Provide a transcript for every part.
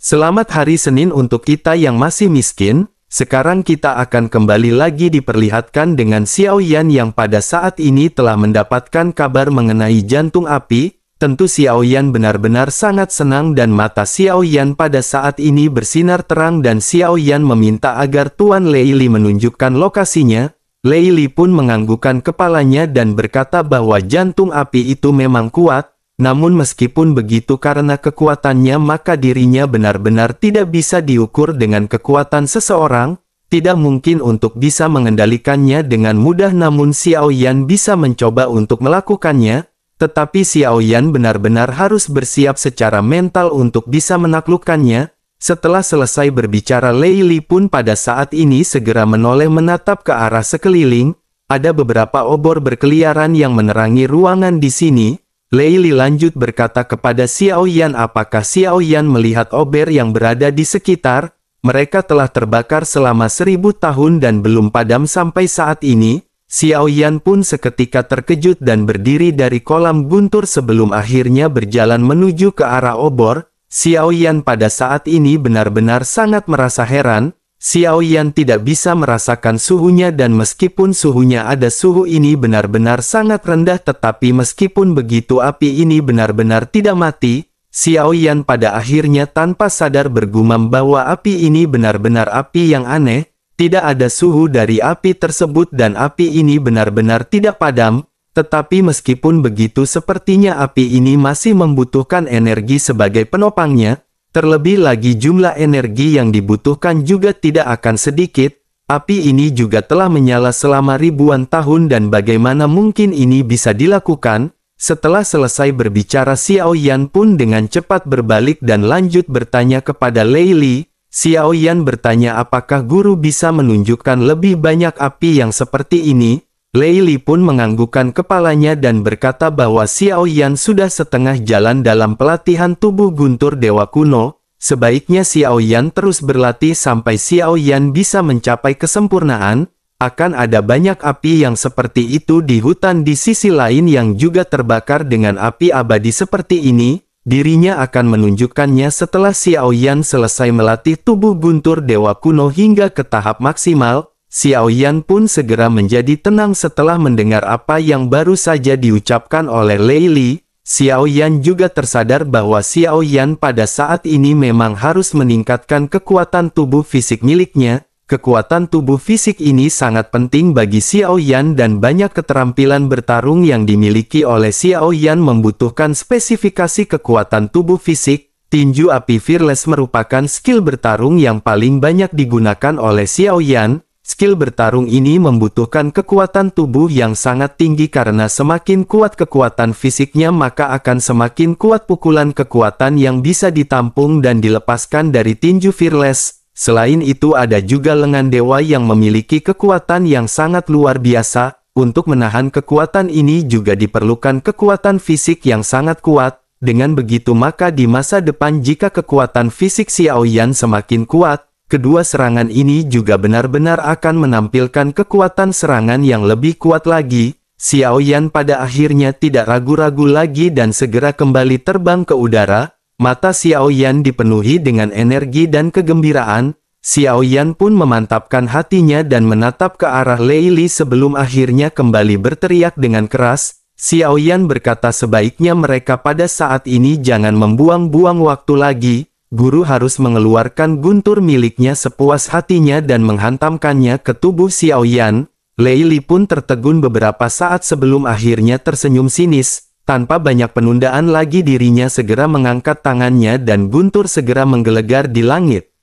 Selamat hari Senin untuk kita yang masih miskin. Sekarang kita akan kembali lagi diperlihatkan dengan Xiao Yan yang pada saat ini telah mendapatkan kabar mengenai jantung api. Tentu Xiao Yan benar-benar sangat senang dan mata Xiao Yan pada saat ini bersinar terang dan Xiao Yan meminta agar Tuan Lei Li menunjukkan lokasinya. Lei Li pun menganggukkan kepalanya dan berkata bahwa jantung api itu memang kuat. Namun meskipun begitu karena kekuatannya maka dirinya benar-benar tidak bisa diukur dengan kekuatan seseorang, tidak mungkin untuk bisa mengendalikannya dengan mudah namun Xiao Yan bisa mencoba untuk melakukannya, tetapi Xiao Yan benar-benar harus bersiap secara mental untuk bisa menaklukkannya. Setelah selesai berbicara Lei Li pun pada saat ini segera menoleh menatap ke arah sekeliling, ada beberapa obor berkeliaran yang menerangi ruangan di sini. Lei Li lanjut berkata kepada Xiao Yan apakah Xiao Yan melihat obor yang berada di sekitar, mereka telah terbakar selama 1000 tahun dan belum padam sampai saat ini. Xiao Yan pun seketika terkejut dan berdiri dari kolam guntur sebelum akhirnya berjalan menuju ke arah obor. Xiao Yan pada saat ini benar-benar sangat merasa heran. Xiao Yan tidak bisa merasakan suhunya dan meskipun suhunya ada suhu ini benar-benar sangat rendah tetapi meskipun begitu api ini benar-benar tidak mati. Xiao Yan pada akhirnya tanpa sadar bergumam bahwa api ini benar-benar api yang aneh. Tidak ada suhu dari api tersebut dan api ini benar-benar tidak padam. Tetapi meskipun begitu sepertinya api ini masih membutuhkan energi sebagai penopangnya. Terlebih lagi jumlah energi yang dibutuhkan juga tidak akan sedikit. Api ini juga telah menyala selama ribuan tahun dan bagaimana mungkin ini bisa dilakukan? Setelah selesai berbicara Xiao Yan pun dengan cepat berbalik dan lanjut bertanya kepada Lei Li. Xiao Yan bertanya apakah guru bisa menunjukkan lebih banyak api yang seperti ini? Lei Li pun menganggukkan kepalanya dan berkata bahwa Xiao Yan sudah setengah jalan dalam pelatihan tubuh guntur dewa kuno. Sebaiknya Xiao Yan terus berlatih sampai Xiao Yan bisa mencapai kesempurnaan. Akan ada banyak api yang seperti itu di hutan di sisi lain yang juga terbakar dengan api abadi seperti ini. Dirinya akan menunjukkannya setelah Xiao Yan selesai melatih tubuh guntur dewa kuno hingga ke tahap maksimal. Xiao Yan pun segera menjadi tenang setelah mendengar apa yang baru saja diucapkan oleh Lei Li. Xiao Yan juga tersadar bahwa Xiao Yan pada saat ini memang harus meningkatkan kekuatan tubuh fisik miliknya. Kekuatan tubuh fisik ini sangat penting bagi Xiao Yan dan banyak keterampilan bertarung yang dimiliki oleh Xiao Yan membutuhkan spesifikasi kekuatan tubuh fisik. Tinju api Fearless merupakan skill bertarung yang paling banyak digunakan oleh Xiao Yan. Skill bertarung ini membutuhkan kekuatan tubuh yang sangat tinggi karena semakin kuat kekuatan fisiknya maka akan semakin kuat pukulan kekuatan yang bisa ditampung dan dilepaskan dari tinju Fearless. Selain itu ada juga lengan dewa yang memiliki kekuatan yang sangat luar biasa. Untuk menahan kekuatan ini juga diperlukan kekuatan fisik yang sangat kuat. Dengan begitu maka di masa depan jika kekuatan fisik Xiao Yan semakin kuat, kedua serangan ini juga benar-benar akan menampilkan kekuatan serangan yang lebih kuat lagi. Xiao Yan pada akhirnya tidak ragu-ragu lagi dan segera kembali terbang ke udara. Mata Xiao Yan dipenuhi dengan energi dan kegembiraan. Xiao Yan pun memantapkan hatinya dan menatap ke arah Lei Li sebelum akhirnya kembali berteriak dengan keras. Xiao Yan berkata sebaiknya mereka pada saat ini jangan membuang-buang waktu lagi. Guru harus mengeluarkan guntur miliknya sepuas hatinya dan menghantamkannya ke tubuh Xiao Yan. Lei Li pun tertegun beberapa saat sebelum akhirnya tersenyum sinis. Tanpa banyak penundaan lagi dirinya segera mengangkat tangannya dan guntur segera menggelegar di langit.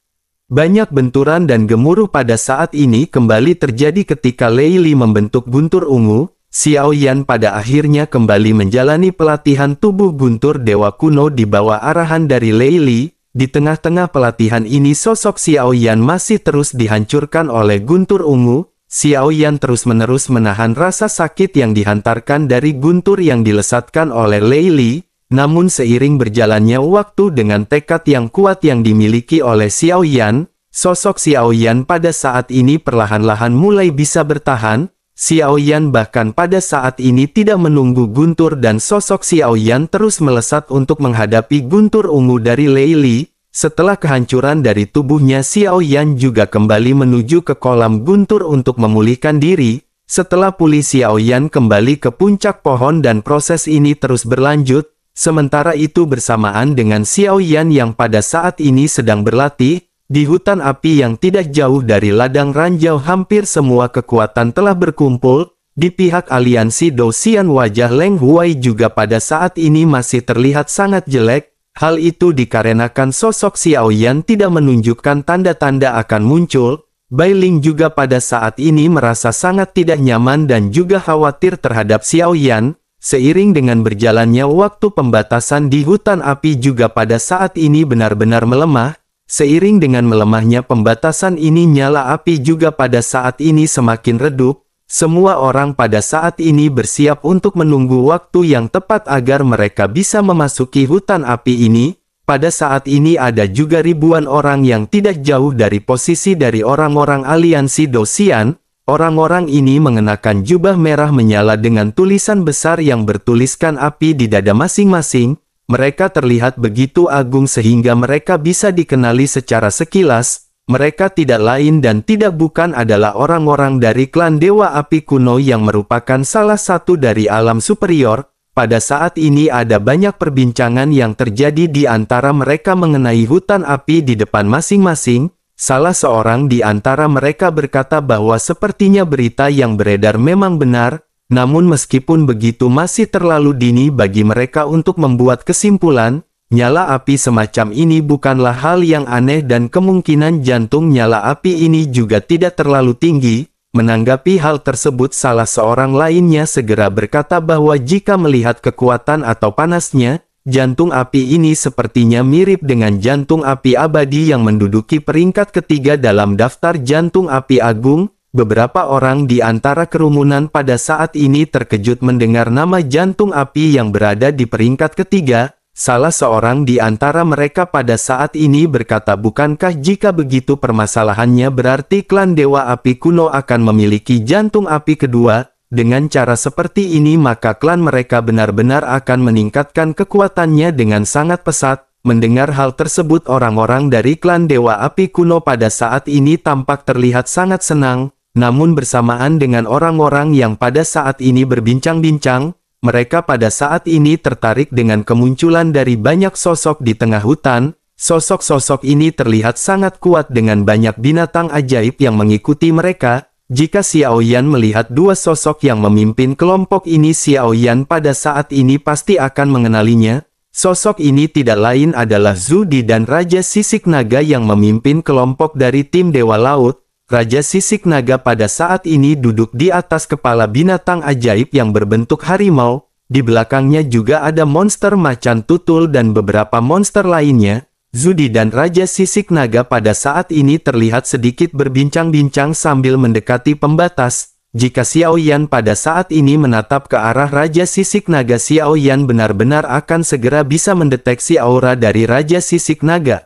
Banyak benturan dan gemuruh pada saat ini kembali terjadi ketika Lei Li membentuk guntur ungu. Xiao Yan pada akhirnya kembali menjalani pelatihan tubuh guntur dewa kuno di bawah arahan dari Lei Li. Di tengah-tengah pelatihan ini sosok Xiao Yan masih terus dihancurkan oleh guntur ungu. Xiao Yan terus-menerus menahan rasa sakit yang dihantarkan dari guntur yang dilesatkan oleh Lei Li. Namun seiring berjalannya waktu dengan tekad yang kuat yang dimiliki oleh Xiao Yan, sosok Xiao Yan pada saat ini perlahan-lahan mulai bisa bertahan. Xiao Yan bahkan pada saat ini tidak menunggu guntur dan sosok Xiao Yan terus melesat untuk menghadapi guntur ungu dari Lei Li. Setelah kehancuran dari tubuhnya, Xiao Yan juga kembali menuju ke kolam guntur untuk memulihkan diri. Setelah pulih, Xiao Yan kembali ke puncak pohon dan proses ini terus berlanjut. Sementara itu bersamaan dengan Xiao Yan yang pada saat ini sedang berlatih, di hutan api yang tidak jauh dari ladang ranjau hampir semua kekuatan telah berkumpul. Di pihak aliansi Dou-Xian, wajah Leng Huai juga pada saat ini masih terlihat sangat jelek. Hal itu dikarenakan sosok Xiao Yan tidak menunjukkan tanda-tanda akan muncul. Bai Ling juga pada saat ini merasa sangat tidak nyaman dan juga khawatir terhadap Xiao Yan. Seiring dengan berjalannya waktu, pembatasan di hutan api juga pada saat ini benar-benar melemah. Seiring dengan melemahnya pembatasan ini, nyala api juga pada saat ini semakin redup. Semua orang pada saat ini bersiap untuk menunggu waktu yang tepat agar mereka bisa memasuki hutan api ini. Pada saat ini ada juga ribuan orang yang tidak jauh dari posisi dari orang-orang aliansi Dou-Xian. Orang-orang ini mengenakan jubah merah menyala dengan tulisan besar yang bertuliskan api di dada masing-masing. Mereka terlihat begitu agung sehingga mereka bisa dikenali secara sekilas. Mereka tidak lain dan tidak bukan adalah orang-orang dari klan Dewa Api kuno yang merupakan salah satu dari alam superior. Pada saat ini ada banyak perbincangan yang terjadi di antara mereka mengenai hutan api di depan masing-masing. Salah seorang di antara mereka berkata bahwa sepertinya berita yang beredar memang benar, namun meskipun begitu masih terlalu dini bagi mereka untuk membuat kesimpulan. Nyala api semacam ini bukanlah hal yang aneh dan kemungkinan jantung nyala api ini juga tidak terlalu tinggi. Menanggapi hal tersebut, salah seorang lainnya segera berkata bahwa jika melihat kekuatan atau panasnya, jantung api ini sepertinya mirip dengan jantung api abadi yang menduduki peringkat ketiga dalam daftar jantung api agung. Beberapa orang di antara kerumunan pada saat ini terkejut mendengar nama jantung api yang berada di peringkat ketiga. Salah seorang di antara mereka pada saat ini berkata, bukankah jika begitu permasalahannya berarti klan Dewa Api kuno akan memiliki jantung api kedua? Dengan cara seperti ini maka klan mereka benar-benar akan meningkatkan kekuatannya dengan sangat pesat. Mendengar hal tersebut, orang-orang dari klan Dewa Api kuno pada saat ini tampak terlihat sangat senang. Namun bersamaan dengan orang-orang yang pada saat ini berbincang-bincang, mereka pada saat ini tertarik dengan kemunculan dari banyak sosok di tengah hutan. Sosok-sosok ini terlihat sangat kuat dengan banyak binatang ajaib yang mengikuti mereka. Jika Xiao Yan melihat dua sosok yang memimpin kelompok ini, Xiao Yan pada saat ini pasti akan mengenalinya. Sosok ini tidak lain adalah Zhu Di dan Raja Sisik Naga yang memimpin kelompok dari tim Dewa Laut. Raja Sisik Naga pada saat ini duduk di atas kepala binatang ajaib yang berbentuk harimau. Di belakangnya juga ada monster macan tutul dan beberapa monster lainnya. Zhu Di dan Raja Sisik Naga pada saat ini terlihat sedikit berbincang-bincang sambil mendekati pembatas. Jika Xiao Yan pada saat ini menatap ke arah Raja Sisik Naga, Xiao Yan benar-benar akan segera bisa mendeteksi aura dari Raja Sisik Naga.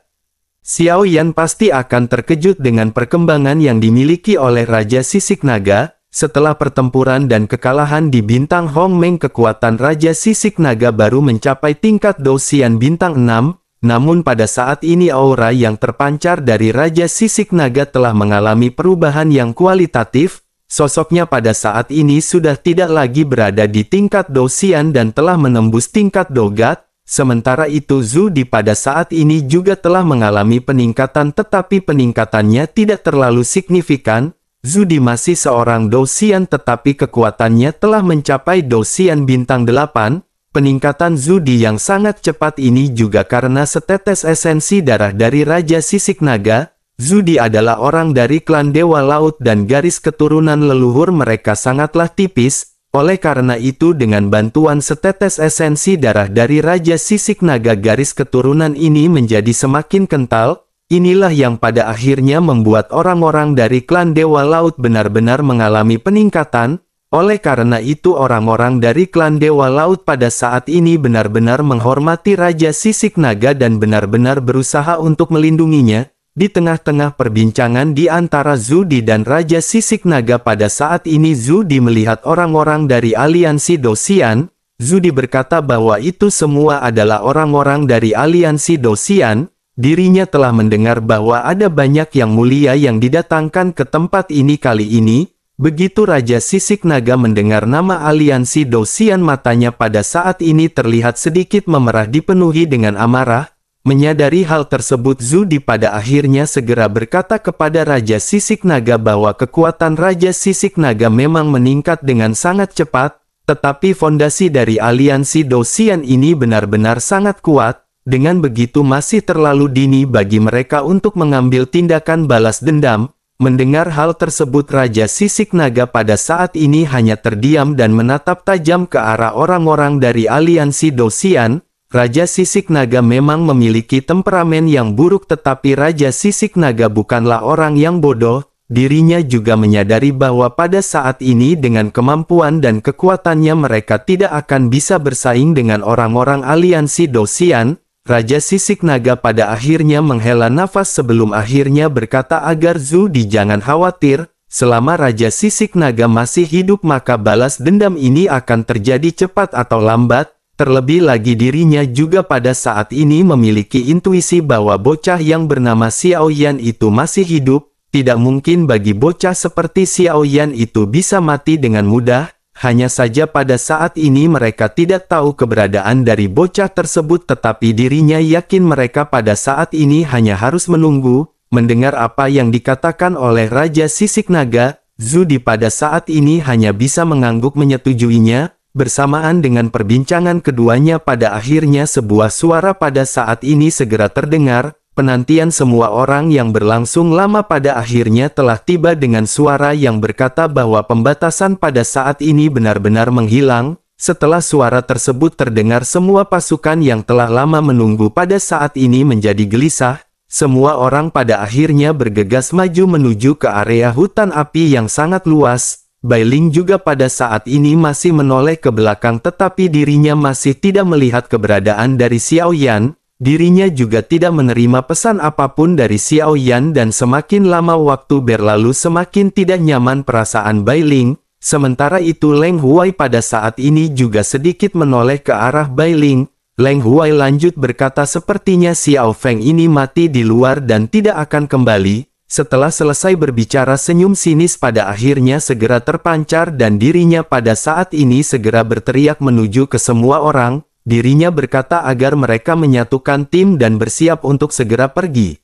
Xiao Yan pasti akan terkejut dengan perkembangan yang dimiliki oleh Raja Sisik Naga. Setelah pertempuran dan kekalahan di Bintang Hong Meng, kekuatan Raja Sisik Naga baru mencapai tingkat Dou-Xian Bintang 6. Namun pada saat ini aura yang terpancar dari Raja Sisik Naga telah mengalami perubahan yang kualitatif. Sosoknya pada saat ini sudah tidak lagi berada di tingkat Dou-Xian dan telah menembus tingkat Dou-God. Sementara itu Zhu Di pada saat ini juga telah mengalami peningkatan, tetapi peningkatannya tidak terlalu signifikan. Zhu Di masih seorang Dou-Xian tetapi kekuatannya telah mencapai Dou-Xian Bintang 8. Peningkatan Zhu Di yang sangat cepat ini juga karena setetes esensi darah dari Raja Sisik Naga. Zhu Di adalah orang dari klan Dewa Laut dan garis keturunan leluhur mereka sangatlah tipis. Oleh karena itu dengan bantuan setetes esensi darah dari Raja Sisik Naga, garis keturunan ini menjadi semakin kental. Inilah yang pada akhirnya membuat orang-orang dari klan Dewa Laut benar-benar mengalami peningkatan. Oleh karena itu orang-orang dari klan Dewa Laut pada saat ini benar-benar menghormati Raja Sisik Naga dan benar-benar berusaha untuk melindunginya. Di tengah-tengah perbincangan di antara Zhu Di dan Raja Sisik Naga pada saat ini, Zhu Di melihat orang-orang dari aliansi Dou-Xian. Zhu Di berkata bahwa itu semua adalah orang-orang dari aliansi Dou-Xian. dirinya telah mendengar bahwa ada banyak yang mulia yang didatangkan ke tempat ini kali ini. Begitu Raja Sisik Naga mendengar nama aliansi Dosian, matanya pada saat ini terlihat sedikit memerah, dipenuhi dengan amarah. Menyadari hal tersebut, Zudi pada akhirnya segera berkata kepada Raja Sisik Naga bahwa kekuatan Raja Sisik Naga memang meningkat dengan sangat cepat, tetapi fondasi dari aliansi Dosian ini benar-benar sangat kuat. Dengan begitu masih terlalu dini bagi mereka untuk mengambil tindakan balas dendam. Mendengar hal tersebut, Raja Sisik Naga pada saat ini hanya terdiam dan menatap tajam ke arah orang-orang dari aliansi Dosian. Raja Sisik Naga memang memiliki temperamen yang buruk, tetapi Raja Sisik Naga bukanlah orang yang bodoh. Dirinya juga menyadari bahwa pada saat ini dengan kemampuan dan kekuatannya mereka tidak akan bisa bersaing dengan orang-orang aliansi Dosian. Raja Sisik Naga pada akhirnya menghela nafas sebelum akhirnya berkata agar Zudi jangan khawatir. Selama Raja Sisik Naga masih hidup maka balas dendam ini akan terjadi cepat atau lambat. Terlebih lagi dirinya juga pada saat ini memiliki intuisi bahwa bocah yang bernama Xiao Yan itu masih hidup. Tidak mungkin bagi bocah seperti Xiao Yan itu bisa mati dengan mudah. Hanya saja pada saat ini mereka tidak tahu keberadaan dari bocah tersebut, tetapi dirinya yakin mereka pada saat ini hanya harus menunggu. Mendengar apa yang dikatakan oleh Raja Sisik Naga, Zudi pada saat ini hanya bisa mengangguk menyetujuinya. Bersamaan dengan perbincangan keduanya pada akhirnya sebuah suara pada saat ini segera terdengar. Penantian semua orang yang berlangsung lama pada akhirnya telah tiba dengan suara yang berkata bahwa pembatasan pada saat ini benar-benar menghilang. Setelah suara tersebut terdengar, semua pasukan yang telah lama menunggu pada saat ini menjadi gelisah. Semua orang pada akhirnya bergegas maju menuju ke area hutan api yang sangat luas. Bailing juga pada saat ini masih menoleh ke belakang, tetapi dirinya masih tidak melihat keberadaan dari Xiao Yan. Dirinya juga tidak menerima pesan apapun dari Xiao Yan dan semakin lama waktu berlalu semakin tidak nyaman perasaan Bailing. Sementara itu Leng Huai pada saat ini juga sedikit menoleh ke arah Bailing. Leng Huai lanjut berkata, sepertinya Xiao Feng ini mati di luar dan tidak akan kembali. Setelah selesai berbicara, senyum sinis pada akhirnya segera terpancar dan dirinya pada saat ini segera berteriak menuju ke semua orang. Dirinya berkata agar mereka menyatukan tim dan bersiap untuk segera pergi.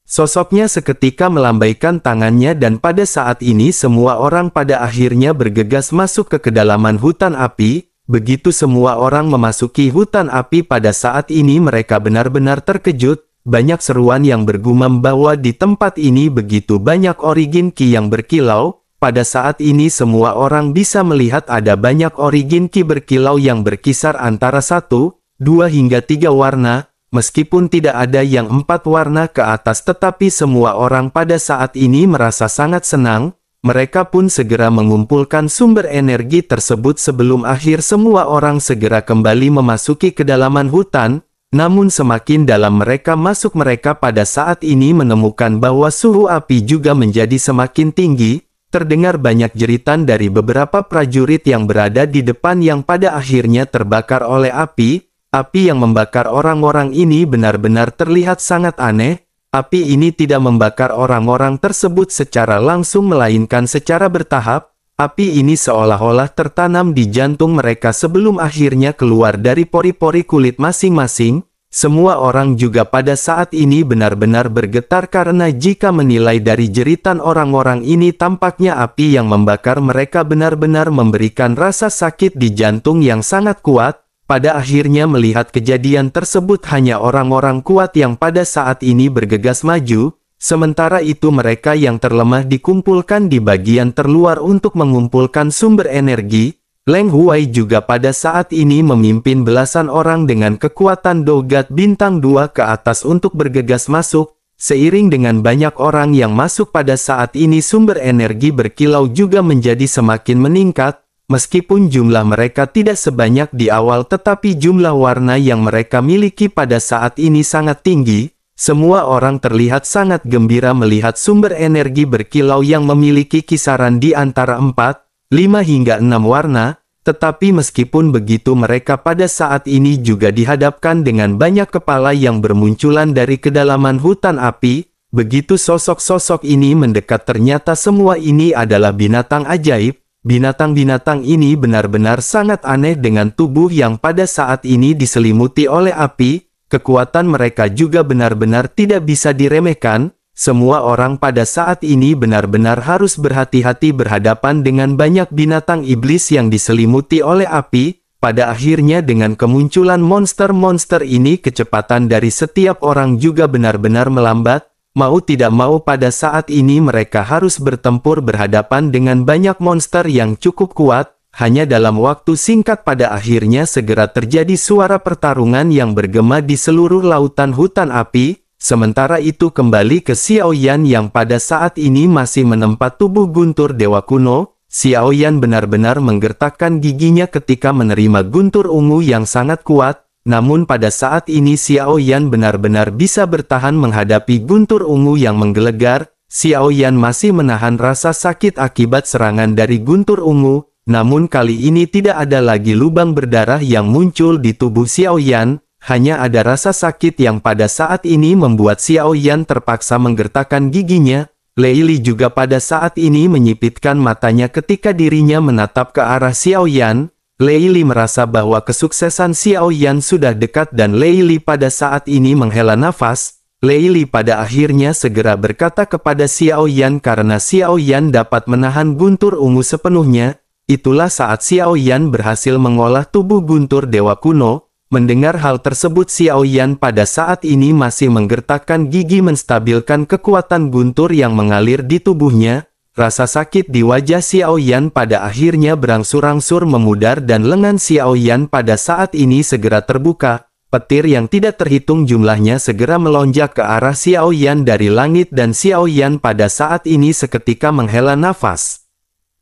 Sosoknya seketika melambaikan tangannya dan pada saat ini semua orang pada akhirnya bergegas masuk ke kedalaman hutan api. Begitu semua orang memasuki hutan api pada saat ini mereka benar-benar terkejut. Banyak seruan yang bergumam bahwa di tempat ini begitu banyak origin ki yang berkilau. Pada saat ini semua orang bisa melihat ada banyak origin ki berkilau yang berkisar antara 1, 2 hingga 3 warna. Meskipun tidak ada yang 4 warna ke atas, tetapi semua orang pada saat ini merasa sangat senang. Mereka pun segera mengumpulkan sumber energi tersebut sebelum akhir semua orang segera kembali memasuki kedalaman hutan. Namun semakin dalam mereka masuk, mereka pada saat ini menemukan bahwa suhu api juga menjadi semakin tinggi. Terdengar banyak jeritan dari beberapa prajurit yang berada di depan yang pada akhirnya terbakar oleh api. Api yang membakar orang-orang ini benar-benar terlihat sangat aneh. Api ini tidak membakar orang-orang tersebut secara langsung melainkan secara bertahap. Api ini seolah-olah tertanam di jantung mereka sebelum akhirnya keluar dari pori-pori kulit masing-masing. Semua orang juga pada saat ini benar-benar bergetar karena jika menilai dari jeritan orang-orang ini tampaknya api yang membakar mereka benar-benar memberikan rasa sakit di jantung yang sangat kuat. Pada akhirnya melihat kejadian tersebut hanya orang-orang kuat yang pada saat ini bergegas maju. Sementara itu mereka yang terlemah dikumpulkan di bagian terluar untuk mengumpulkan sumber energi. Leng Huai juga pada saat ini memimpin belasan orang dengan kekuatan Dogat bintang 2 ke atas untuk bergegas masuk. Seiring dengan banyak orang yang masuk pada saat ini sumber energi berkilau juga menjadi semakin meningkat. Meskipun jumlah mereka tidak sebanyak di awal, tetapi jumlah warna yang mereka miliki pada saat ini sangat tinggi. Semua orang terlihat sangat gembira melihat sumber energi berkilau yang memiliki kisaran di antara 4, 5 hingga 6 warna. Tetapi meskipun begitu mereka pada saat ini juga dihadapkan dengan banyak kepala yang bermunculan dari kedalaman hutan api. Begitu sosok-sosok ini mendekat ternyata semua ini adalah binatang ajaib. Binatang-binatang ini benar-benar sangat aneh dengan tubuh yang pada saat ini diselimuti oleh api. Kekuatan mereka juga benar-benar tidak bisa diremehkan. Semua orang pada saat ini benar-benar harus berhati-hati berhadapan dengan banyak binatang iblis yang diselimuti oleh api. Pada akhirnya dengan kemunculan monster-monster ini kecepatan dari setiap orang juga benar-benar melambat. Mau tidak mau pada saat ini mereka harus bertempur berhadapan dengan banyak monster yang cukup kuat. Hanya dalam waktu singkat pada akhirnya segera terjadi suara pertarungan yang bergema di seluruh lautan hutan api. Sementara itu kembali ke Xiao Yan yang pada saat ini masih menempat tubuh guntur dewa kuno. Xiao Yan benar-benar menggertakkan giginya ketika menerima guntur ungu yang sangat kuat. Namun pada saat ini Xiao Yan benar-benar bisa bertahan menghadapi guntur ungu yang menggelegar. Xiao Yan masih menahan rasa sakit akibat serangan dari guntur ungu. Namun kali ini tidak ada lagi lubang berdarah yang muncul di tubuh Xiao Yan. Hanya ada rasa sakit yang pada saat ini membuat Xiao Yan terpaksa menggertakkan giginya. Lei Li juga pada saat ini menyipitkan matanya ketika dirinya menatap ke arah Xiao Yan. Lei Li merasa bahwa kesuksesan Xiao Yan sudah dekat dan Lei Li pada saat ini menghela nafas. Lei Li pada akhirnya segera berkata kepada Xiao Yan karena Xiao Yan dapat menahan guntur ungu sepenuhnya. Itulah saat Xiao Yan berhasil mengolah tubuh guntur dewa kuno. Mendengar hal tersebut Xiao Yan pada saat ini masih menggertakkan gigi menstabilkan kekuatan guntur yang mengalir di tubuhnya. Rasa sakit di wajah Xiao Yan pada akhirnya berangsur-angsur memudar dan lengan Xiao Yan pada saat ini segera terbuka. Petir yang tidak terhitung jumlahnya segera melonjak ke arah Xiao Yan dari langit dan Xiao Yan pada saat ini seketika menghela nafas.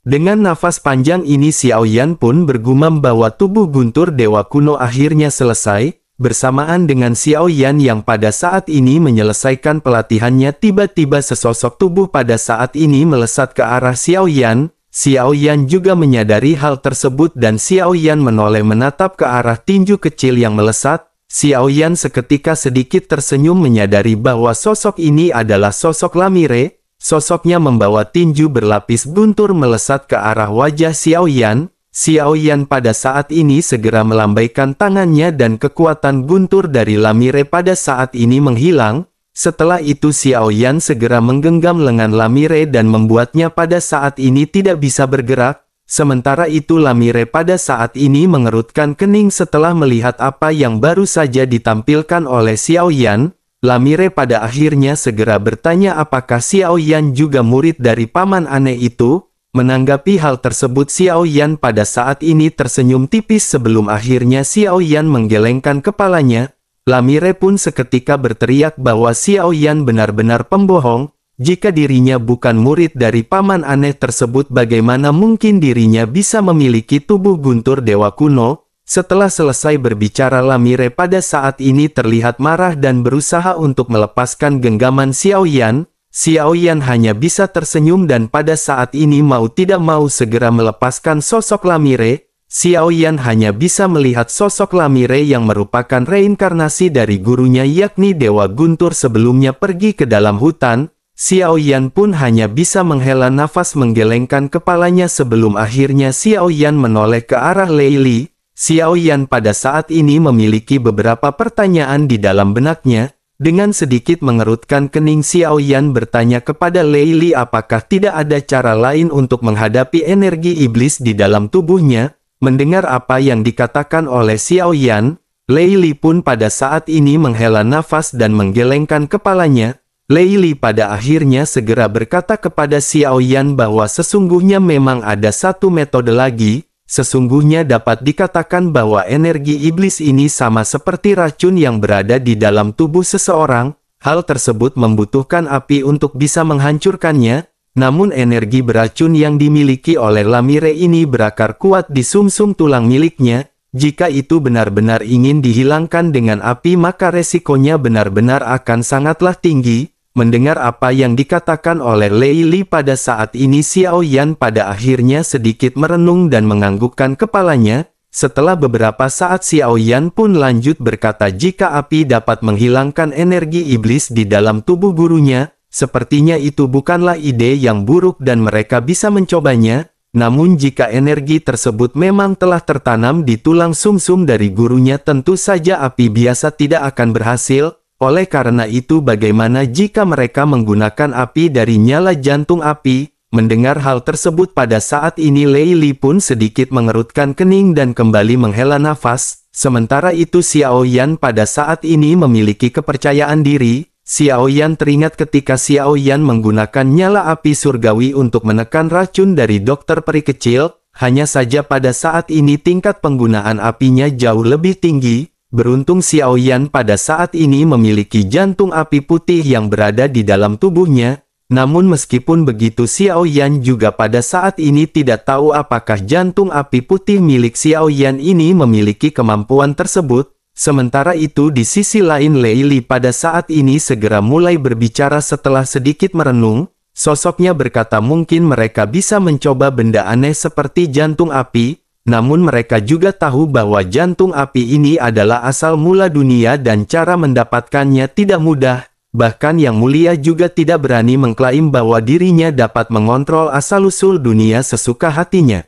Dengan nafas panjang ini Xiao Yan pun bergumam bahwa tubuh guntur dewa kuno akhirnya selesai. Bersamaan dengan Xiao Yan yang pada saat ini menyelesaikan pelatihannya tiba-tiba sesosok tubuh pada saat ini melesat ke arah Xiao Yan. Xiao Yan juga menyadari hal tersebut dan Xiao Yan menoleh menatap ke arah tinju kecil yang melesat. Xiao Yan seketika sedikit tersenyum menyadari bahwa sosok ini adalah sosok Lamire. Sosoknya membawa tinju berlapis guntur melesat ke arah wajah Xiao Yan. Xiao Yan pada saat ini segera melambaikan tangannya dan kekuatan guntur dari Lamire pada saat ini menghilang. Setelah itu Xiao Yan segera menggenggam lengan Lamire dan membuatnya pada saat ini tidak bisa bergerak. Sementara itu Lamire pada saat ini mengerutkan kening setelah melihat apa yang baru saja ditampilkan oleh Xiao Yan. Lamire pada akhirnya segera bertanya apakah Xiao Yan juga murid dari paman aneh itu. Menanggapi hal tersebut Xiao Yan pada saat ini tersenyum tipis sebelum akhirnya Xiao Yan menggelengkan kepalanya. Lamire pun seketika berteriak bahwa Xiao Yan benar-benar pembohong. Jika dirinya bukan murid dari paman aneh tersebut bagaimana mungkin dirinya bisa memiliki tubuh guntur dewa kuno. Setelah selesai berbicara Lamire pada saat ini terlihat marah dan berusaha untuk melepaskan genggaman Xiao Yan. Xiao Yan hanya bisa tersenyum dan pada saat ini mau tidak mau segera melepaskan sosok Lamire. Xiao Yan hanya bisa melihat sosok Lamire yang merupakan reinkarnasi dari gurunya yakni Dewa Guntur sebelumnya pergi ke dalam hutan. Xiao Yan pun hanya bisa menghela nafas menggelengkan kepalanya sebelum akhirnya Xiao Yan menoleh ke arah Lei Li. Xiao Yan pada saat ini memiliki beberapa pertanyaan di dalam benaknya. Dengan sedikit mengerutkan kening Xiao Yan bertanya kepada Lei Li apakah tidak ada cara lain untuk menghadapi energi iblis di dalam tubuhnya. Mendengar apa yang dikatakan oleh Xiao Yan, Lei Li pun pada saat ini menghela nafas dan menggelengkan kepalanya. Lei Li pada akhirnya segera berkata kepada Xiao Yan bahwa sesungguhnya memang ada satu metode lagi. Sesungguhnya dapat dikatakan bahwa energi iblis ini sama seperti racun yang berada di dalam tubuh seseorang. Hal tersebut membutuhkan api untuk bisa menghancurkannya. Namun energi beracun yang dimiliki oleh Lamire ini berakar kuat di sumsum tulang miliknya. Jika itu benar-benar ingin dihilangkan dengan api maka resikonya benar-benar akan sangatlah tinggi. Mendengar apa yang dikatakan oleh Lei Li pada saat ini, Xiao Yan pada akhirnya sedikit merenung dan menganggukkan kepalanya. Setelah beberapa saat Xiao Yan pun lanjut berkata, jika api dapat menghilangkan energi iblis di dalam tubuh gurunya, sepertinya itu bukanlah ide yang buruk dan mereka bisa mencobanya. Namun jika energi tersebut memang telah tertanam di tulang sumsum dari gurunya, tentu saja api biasa tidak akan berhasil. Oleh karena itu, bagaimana jika mereka menggunakan api dari nyala jantung api? Mendengar hal tersebut pada saat ini, Lei Li pun sedikit mengerutkan kening dan kembali menghela nafas. Sementara itu Xiao Yan pada saat ini memiliki kepercayaan diri. Xiao Yan teringat ketika Xiao Yan menggunakan nyala api surgawi untuk menekan racun dari dokter peri kecil. Hanya saja pada saat ini tingkat penggunaan apinya jauh lebih tinggi. Beruntung Xiao Yan pada saat ini memiliki jantung api putih yang berada di dalam tubuhnya. Namun meskipun begitu, Xiao Yan juga pada saat ini tidak tahu apakah jantung api putih milik Xiao Yan ini memiliki kemampuan tersebut. Sementara itu di sisi lain, Lei Li pada saat ini segera mulai berbicara setelah sedikit merenung. Sosoknya berkata, mungkin mereka bisa mencoba benda aneh seperti jantung api. Namun mereka juga tahu bahwa jantung api ini adalah asal mula dunia dan cara mendapatkannya tidak mudah. Bahkan Yang Mulia juga tidak berani mengklaim bahwa dirinya dapat mengontrol asal-usul dunia sesuka hatinya.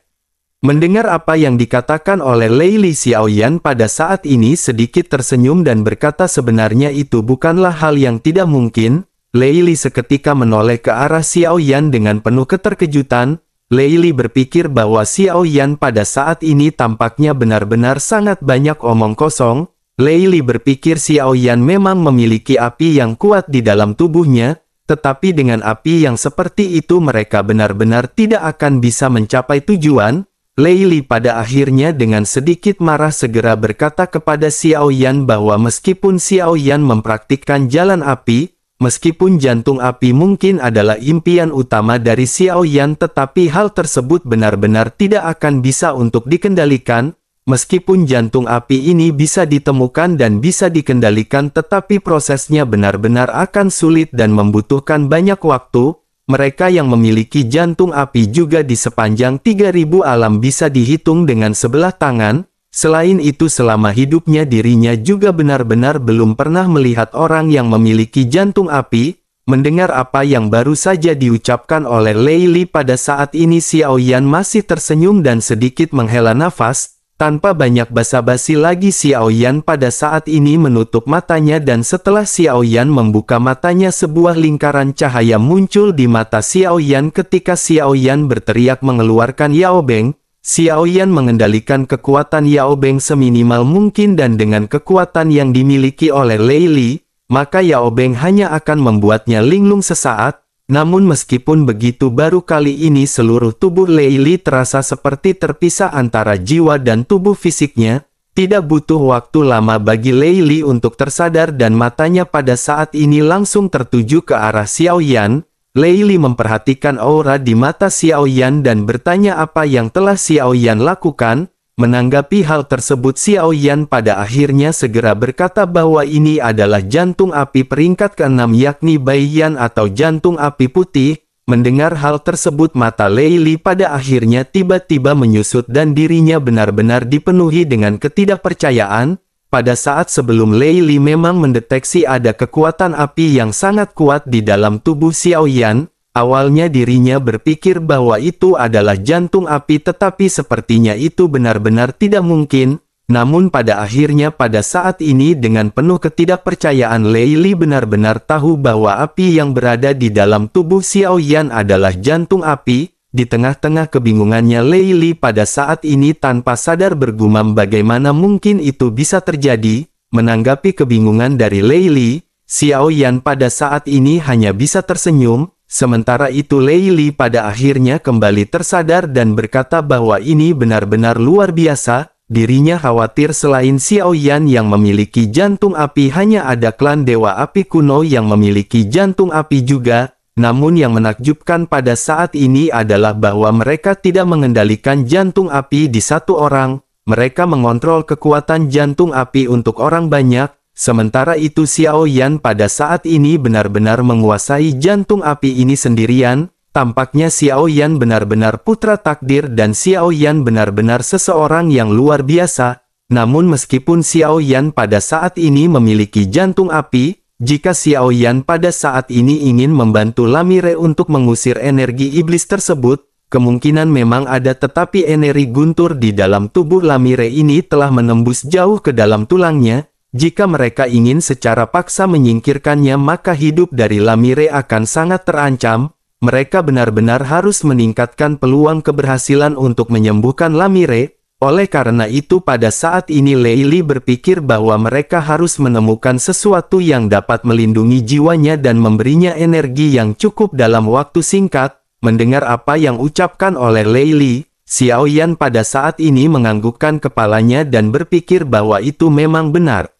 Mendengar apa yang dikatakan oleh Lei Li, Xiao Yan pada saat ini sedikit tersenyum dan berkata, sebenarnya itu bukanlah hal yang tidak mungkin. Lei Li seketika menoleh ke arah Xiao Yan dengan penuh keterkejutan. Lei Li berpikir bahwa Xiao Yan pada saat ini tampaknya benar-benar sangat banyak omong kosong. Lei Li berpikir Xiao Yan memang memiliki api yang kuat di dalam tubuhnya, tetapi dengan api yang seperti itu mereka benar-benar tidak akan bisa mencapai tujuan. Lei Li pada akhirnya dengan sedikit marah segera berkata kepada Xiao Yan bahwa meskipun Xiao Yan mempraktikkan jalan api, meskipun jantung api mungkin adalah impian utama dari Xiao Yan, tetapi hal tersebut benar-benar tidak akan bisa untuk dikendalikan. Meskipun jantung api ini bisa ditemukan dan bisa dikendalikan, tetapi prosesnya benar-benar akan sulit dan membutuhkan banyak waktu. Mereka yang memiliki jantung api juga di sepanjang 3000 alam bisa dihitung dengan sebelah tangan. Selain itu, selama hidupnya dirinya juga benar-benar belum pernah melihat orang yang memiliki jantung api. Mendengar apa yang baru saja diucapkan oleh Lei Li pada saat ini, Xiao Yan masih tersenyum dan sedikit menghela nafas. Tanpa banyak basa-basi lagi, Xiao Yan pada saat ini menutup matanya dan setelah Xiao Yan membuka matanya, sebuah lingkaran cahaya muncul di mata Xiao Yan ketika Xiao Yan berteriak mengeluarkan Yao Beng. Xiao Yan mengendalikan kekuatan Yao Beng seminimal mungkin dan dengan kekuatan yang dimiliki oleh Lei Li, maka Yao Beng hanya akan membuatnya linglung sesaat. Namun meskipun begitu, baru kali ini seluruh tubuh Lei Li terasa seperti terpisah antara jiwa dan tubuh fisiknya. Tidak butuh waktu lama bagi Lei Li untuk tersadar dan matanya pada saat ini langsung tertuju ke arah Xiao Yan. Lei Li memperhatikan aura di mata Xiao Yan dan bertanya apa yang telah Xiao Yan lakukan. Menanggapi hal tersebut, Xiao Yan pada akhirnya segera berkata bahwa ini adalah jantung api peringkat ke-6, yakni Bai Yan atau jantung api putih. Mendengar hal tersebut, mata Lei Li pada akhirnya tiba-tiba menyusut dan dirinya benar-benar dipenuhi dengan ketidakpercayaan. Pada saat sebelum, Lei Li memang mendeteksi ada kekuatan api yang sangat kuat di dalam tubuh Xiao Yan. Awalnya dirinya berpikir bahwa itu adalah jantung api, tetapi sepertinya itu benar-benar tidak mungkin. Namun pada akhirnya pada saat ini dengan penuh ketidakpercayaan, Lei Li benar-benar tahu bahwa api yang berada di dalam tubuh Xiao Yan adalah jantung api. Di tengah-tengah kebingungannya, Lei Li pada saat ini tanpa sadar bergumam bagaimana mungkin itu bisa terjadi. Menanggapi kebingungan dari Lei Li, Xiao Yan pada saat ini hanya bisa tersenyum. Sementara itu Lei Li pada akhirnya kembali tersadar dan berkata bahwa ini benar-benar luar biasa. Dirinya khawatir selain Xiao Yan yang memiliki jantung api, hanya ada klan Dewa Api kuno yang memiliki jantung api juga. Namun yang menakjubkan pada saat ini adalah bahwa mereka tidak mengendalikan jantung api di satu orang. Mereka mengontrol kekuatan jantung api untuk orang banyak. Sementara itu Xiao Yan pada saat ini benar-benar menguasai jantung api ini sendirian. Tampaknya Xiao Yan benar-benar putra takdir dan Xiao Yan benar-benar seseorang yang luar biasa. Namun meskipun Xiao Yan pada saat ini memiliki jantung api, jika Xiao Yan pada saat ini ingin membantu Lamire untuk mengusir energi iblis tersebut, kemungkinan memang ada, tetapi energi guntur di dalam tubuh Lamire ini telah menembus jauh ke dalam tulangnya. Jika mereka ingin secara paksa menyingkirkannya, maka hidup dari Lamire akan sangat terancam. Mereka benar-benar harus meningkatkan peluang keberhasilan untuk menyembuhkan Lamire. Oleh karena itu pada saat ini Lei Li berpikir bahwa mereka harus menemukan sesuatu yang dapat melindungi jiwanya dan memberinya energi yang cukup dalam waktu singkat. Mendengar apa yang ucapkan oleh Lei Li, Xiao Yan pada saat ini menganggukkan kepalanya dan berpikir bahwa itu memang benar.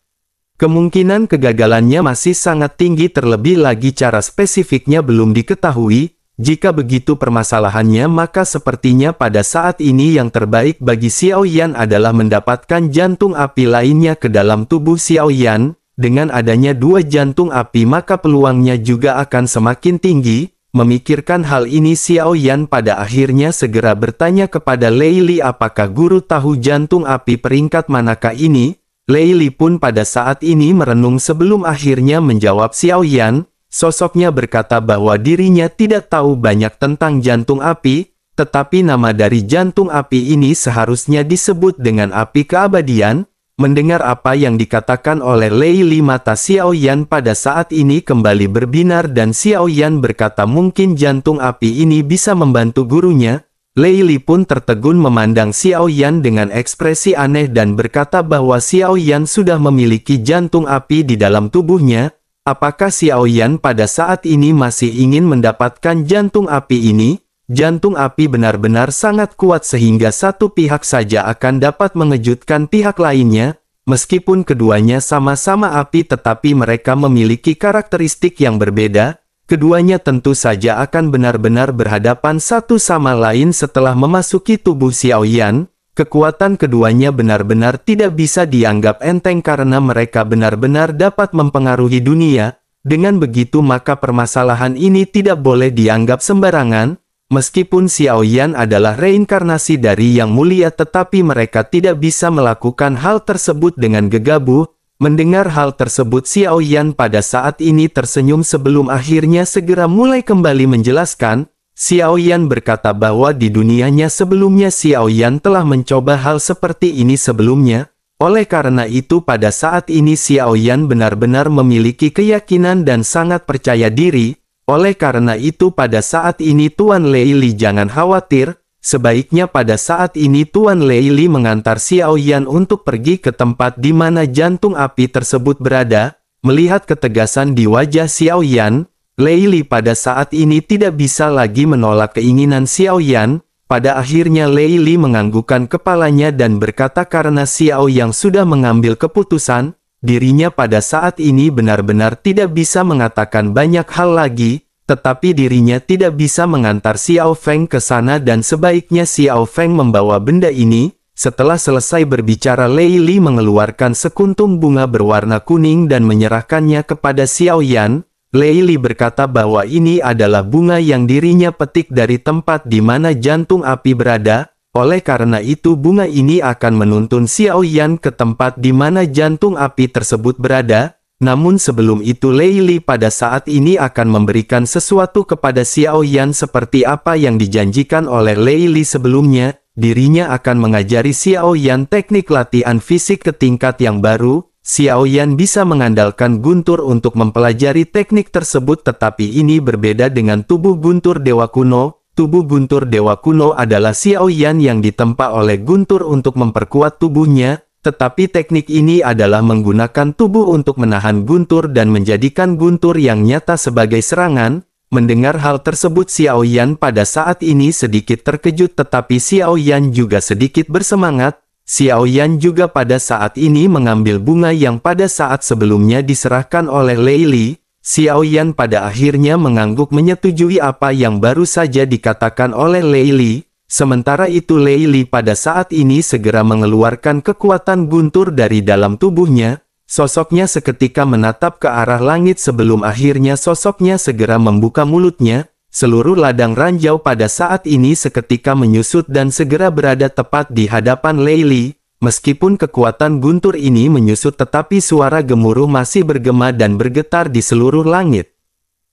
Kemungkinan kegagalannya masih sangat tinggi, terlebih lagi cara spesifiknya belum diketahui. Jika begitu permasalahannya, maka sepertinya pada saat ini yang terbaik bagi Xiao Yan adalah mendapatkan jantung api lainnya ke dalam tubuh Xiao Yan. Dengan adanya 2 jantung api maka peluangnya juga akan semakin tinggi. Memikirkan hal ini, Xiao Yan pada akhirnya segera bertanya kepada Lei Li, apakah guru tahu jantung api peringkat manakah ini? Lei Li pun pada saat ini merenung sebelum akhirnya menjawab Xiao Yan. Sosoknya berkata bahwa dirinya tidak tahu banyak tentang jantung api, tetapi nama dari jantung api ini seharusnya disebut dengan api keabadian. Mendengar apa yang dikatakan oleh Lei Li, mata Xiao Yan pada saat ini kembali berbinar dan Xiao Yan berkata mungkin jantung api ini bisa membantu gurunya. Lei Li pun tertegun memandang Xiao Yan dengan ekspresi aneh dan berkata bahwa Xiao Yan sudah memiliki jantung api di dalam tubuhnya. Apakah Xiao Yan pada saat ini masih ingin mendapatkan jantung api ini? Jantung api benar-benar sangat kuat sehingga satu pihak saja akan dapat mengejutkan pihak lainnya. Meskipun keduanya sama-sama api tetapi mereka memiliki karakteristik yang berbeda. Keduanya tentu saja akan benar-benar berhadapan satu sama lain setelah memasuki tubuh Xiao Yan. Kekuatan keduanya benar-benar tidak bisa dianggap enteng karena mereka benar-benar dapat mempengaruhi dunia. Dengan begitu maka permasalahan ini tidak boleh dianggap sembarangan. Meskipun Xiao Yan adalah reinkarnasi dari Yang Mulia tetapi mereka tidak bisa melakukan hal tersebut dengan gegabah. Mendengar hal tersebut Xiao Yan pada saat ini tersenyum sebelum akhirnya segera mulai kembali menjelaskan. Xiao Yan berkata bahwa di dunianya sebelumnya Xiao Yan telah mencoba hal seperti ini sebelumnya. Oleh karena itu pada saat ini Xiao Yan benar-benar memiliki keyakinan dan sangat percaya diri. Oleh karena itu pada saat ini Tuan Lei Li jangan khawatir. Sebaiknya pada saat ini Tuan Lei Li mengantar Xiao Yan untuk pergi ke tempat di mana jantung api tersebut berada. Melihat ketegasan di wajah Xiao Yan, Lei Li pada saat ini tidak bisa lagi menolak keinginan Xiao Yan. Pada akhirnya Lei Li menganggukkan kepalanya dan berkata karena Xiao Yang sudah mengambil keputusan, dirinya pada saat ini benar-benar tidak bisa mengatakan banyak hal lagi. Tetapi dirinya tidak bisa mengantar Xiao Feng ke sana dan sebaiknya Xiao Feng membawa benda ini. Setelah selesai berbicara Lei Li mengeluarkan sekuntum bunga berwarna kuning dan menyerahkannya kepada Xiao Yan. Lei Li berkata bahwa ini adalah bunga yang dirinya petik dari tempat di mana jantung api berada. Oleh karena itu bunga ini akan menuntun Xiao Yan ke tempat di mana jantung api tersebut berada. Namun sebelum itu Lei Li pada saat ini akan memberikan sesuatu kepada Xiao Yan seperti apa yang dijanjikan oleh Lei Li sebelumnya. Dirinya akan mengajari Xiao Yan teknik latihan fisik ke tingkat yang baru. Xiao Yan bisa mengandalkan guntur untuk mempelajari teknik tersebut tetapi ini berbeda dengan tubuh guntur dewa kuno. Tubuh guntur dewa kuno adalah Xiao Yan yang ditempa oleh guntur untuk memperkuat tubuhnya. Tetapi teknik ini adalah menggunakan tubuh untuk menahan guntur dan menjadikan guntur yang nyata sebagai serangan. Mendengar hal tersebut Xiao Yan pada saat ini sedikit terkejut tetapi Xiao Yan juga sedikit bersemangat. Xiao Yan juga pada saat ini mengambil bunga yang pada saat sebelumnya diserahkan oleh Lei Li. Xiao Yan pada akhirnya mengangguk menyetujui apa yang baru saja dikatakan oleh Lei Li. Sementara itu Lei Li pada saat ini segera mengeluarkan kekuatan guntur dari dalam tubuhnya. sosoknya seketika menatap ke arah langit sebelum akhirnya sosoknya segera membuka mulutnya. Seluruh ladang ranjau pada saat ini seketika menyusut dan segera berada tepat di hadapan Lei Li. Meskipun kekuatan guntur ini menyusut tetapi suara gemuruh masih bergema dan bergetar di seluruh langit.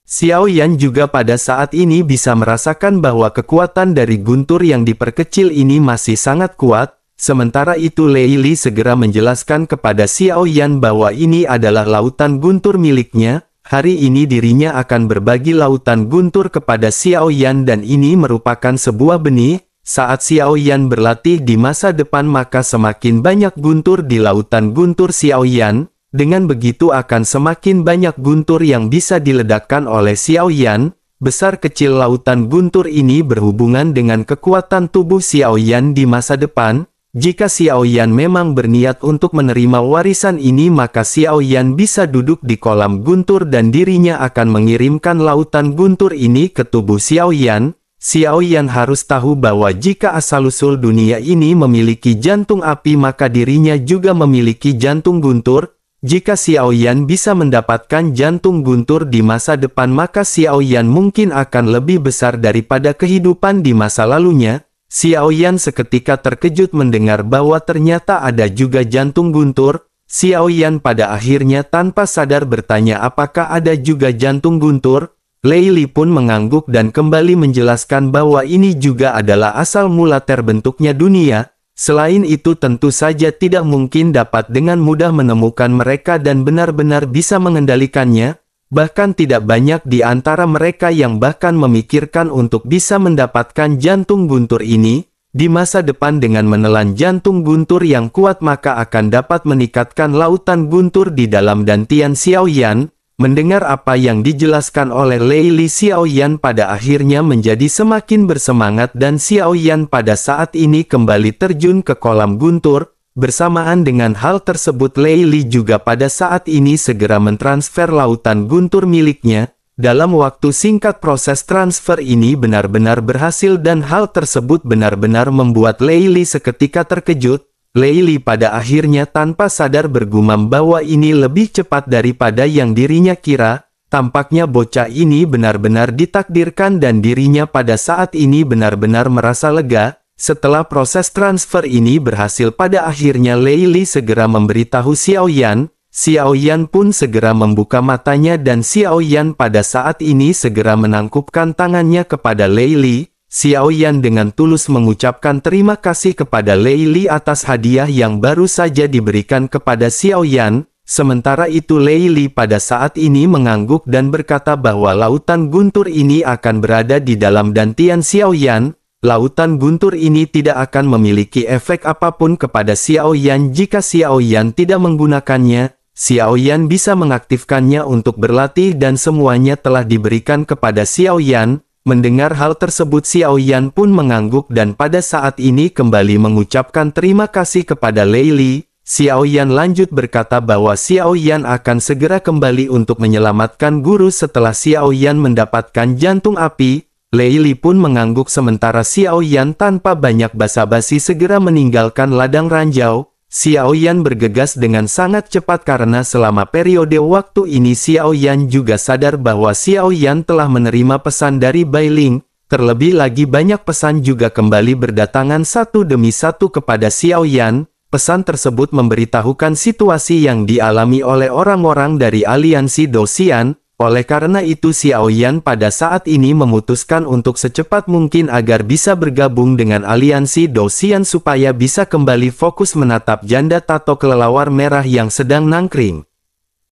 Xiao Yan juga pada saat ini bisa merasakan bahwa kekuatan dari guntur yang diperkecil ini masih sangat kuat. Sementara itu Lei Li segera menjelaskan kepada Xiao Yan bahwa ini adalah lautan guntur miliknya. Hari ini dirinya akan berbagi lautan guntur kepada Xiao Yan dan ini merupakan sebuah benih. Saat Xiao Yan berlatih di masa depan maka semakin banyak guntur di lautan guntur Xiao Yan. Dengan begitu akan semakin banyak guntur yang bisa diledakkan oleh Xiao Yan. Besar kecil lautan guntur ini berhubungan dengan kekuatan tubuh Xiao Yan di masa depan. Jika Xiao Yan memang berniat untuk menerima warisan ini maka Xiao Yan bisa duduk di kolam guntur dan dirinya akan mengirimkan lautan guntur ini ke tubuh Xiao Yan. Xiao Yan harus tahu bahwa jika asal-usul dunia ini memiliki jantung api maka dirinya juga memiliki jantung guntur. Jika Xiao Yan bisa mendapatkan jantung guntur di masa depan maka Xiao Yan mungkin akan lebih besar daripada kehidupan di masa lalunya. Xiao Yan seketika terkejut mendengar bahwa ternyata ada juga jantung guntur. Xiao Yan pada akhirnya tanpa sadar bertanya apakah ada juga jantung guntur. Lei Li pun mengangguk dan kembali menjelaskan bahwa ini juga adalah asal mula terbentuknya dunia. Selain itu tentu saja tidak mungkin dapat dengan mudah menemukan mereka dan benar-benar bisa mengendalikannya. Bahkan tidak banyak di antara mereka yang bahkan memikirkan untuk bisa mendapatkan jantung guntur ini. Di masa depan dengan menelan jantung guntur yang kuat maka akan dapat meningkatkan lautan guntur di dalam dantian Xiao Yan. Mendengar apa yang dijelaskan oleh Lei Li, Xiao Yan pada akhirnya menjadi semakin bersemangat dan Xiao Yan pada saat ini kembali terjun ke kolam guntur. Bersamaan dengan hal tersebut Lei Li juga pada saat ini segera mentransfer lautan guntur miliknya. Dalam waktu singkat proses transfer ini benar-benar berhasil dan hal tersebut benar-benar membuat Lei Li seketika terkejut. Lei Li pada akhirnya tanpa sadar bergumam bahwa ini lebih cepat daripada yang dirinya kira. Tampaknya bocah ini benar-benar ditakdirkan dan dirinya pada saat ini benar-benar merasa lega. Setelah proses transfer ini berhasil pada akhirnya Lei Li segera memberitahu Xiao Yan. Xiao Yan pun segera membuka matanya dan Xiao Yan pada saat ini segera menangkupkan tangannya kepada Lei Li. Xiao Yan dengan tulus mengucapkan terima kasih kepada Lei Li atas hadiah yang baru saja diberikan kepada Xiao Yan. Sementara itu Lei Li pada saat ini mengangguk dan berkata bahwa lautan guntur ini akan berada di dalam dantian Xiao Yan. Lautan guntur ini tidak akan memiliki efek apapun kepada Xiao Yan jika Xiao Yan tidak menggunakannya. Xiao Yan bisa mengaktifkannya untuk berlatih dan semuanya telah diberikan kepada Xiao Yan. Mendengar hal tersebut Xiao Yan pun mengangguk dan pada saat ini kembali mengucapkan terima kasih kepada Lei Li. Xiao Yan lanjut berkata bahwa Xiao Yan akan segera kembali untuk menyelamatkan guru setelah Xiao Yan mendapatkan jantung api. Lei Li pun mengangguk sementara Xiao Yan tanpa banyak basa-basi segera meninggalkan ladang ranjau. Xiao Yan bergegas dengan sangat cepat karena selama periode waktu ini Xiao Yan juga sadar bahwa Xiao Yan telah menerima pesan dari Bai Ling. Terlebih lagi banyak pesan juga kembali berdatangan satu demi satu kepada Xiao Yan. Pesan tersebut memberitahukan situasi yang dialami oleh orang-orang dari aliansi Dosian. Oleh karena itu Xiao Yan pada saat ini memutuskan untuk secepat mungkin agar bisa bergabung dengan aliansi Dosian supaya bisa kembali fokus menatap janda tato kelelawar merah yang sedang nangkring.